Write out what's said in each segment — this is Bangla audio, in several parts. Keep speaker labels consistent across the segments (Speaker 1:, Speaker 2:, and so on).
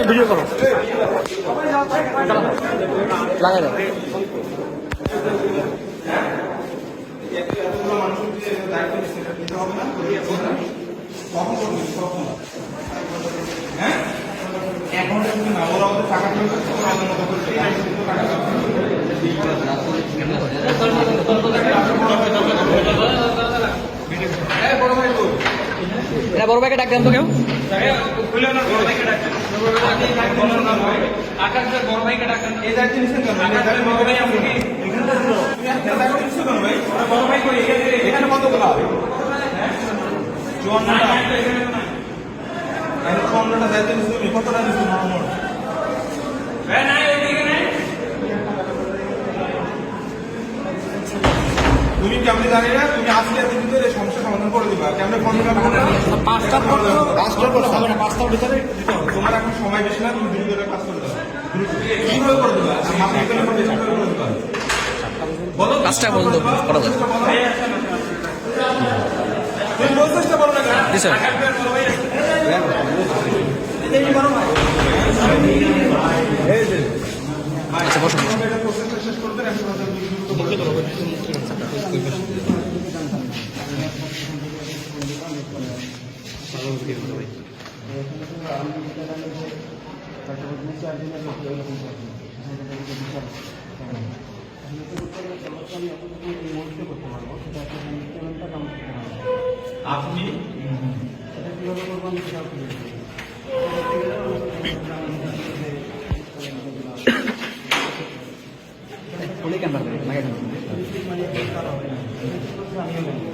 Speaker 1: ভিডিও করো লাগাই দাও। বড় ভাইকে ডাক দেন তো কেউ
Speaker 2: তুমি কেমন জানি না, তুমি আজকের ভিতরে সমস্যা সমাধান করে দিবা। কেমন ফোন পাঁচটার ভিতরে তোমার এখন সময় বেশি না, তুমি দ্রুত কাজ করে দেবা। কিভাবে করে দিবা?
Speaker 1: কাজটা বন্ধ করা যাবে।
Speaker 2: তুমি বলতে চেষ্টা করো না কেন?
Speaker 1: জি স্যার। আচ্ছা বসুন।
Speaker 2: শেষ করবেন আপনি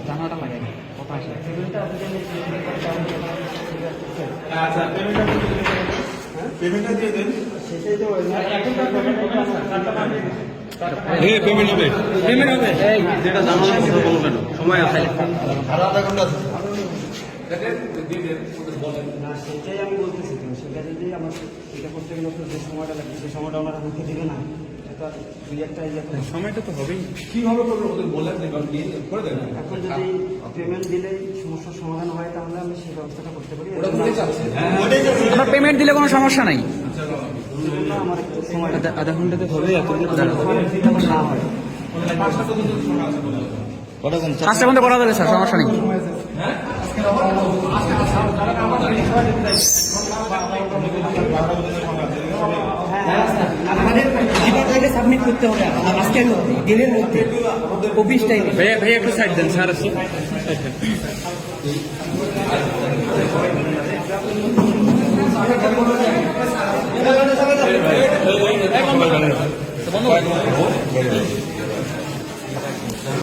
Speaker 1: জানাটা লাগে কথা আসে।
Speaker 2: আচ্ছা পেমেন্টটা দিয়ে দেন। পেমেন্ট হবে, পেমেন্ট হবে। যেটা জানানোর কথা বলবেন, সময় আছে আর আধা ঘন্টা আছে।
Speaker 3: না সেটাই আমি বলতেছি, সেটা যদি আমার এটা করতে গেলে তো যে সময়টা লাগবে সেই সময়টা ওনারা মুখে দিবে না। এটা দুই একটা
Speaker 2: সময়টা তো হবেই। কিভাবে করবো ওদের বলেন করে দেন।
Speaker 3: এখন যদি পেমেন্ট দিলেই সমস্যার সমাধান হয় তাহলে আমি সেই ব্যবস্থাটা করতে পারি।
Speaker 1: আপনার পেমেন্ট দিলে কোনো সমস্যা নাই।
Speaker 3: আমার একটু সময়
Speaker 1: আধা ঘন্টাতে হবে।
Speaker 3: না হয়
Speaker 1: 5টা পর্যন্ত করা যাবে স্যার, সমস্যা নেই।
Speaker 3: আমাদের সাবমিট করতে হবে আজকের মধ্যে, দিনের মধ্যে, অফিস টাইমে।
Speaker 1: ভাইয়া একটু সাইড দেন স্যার। আছে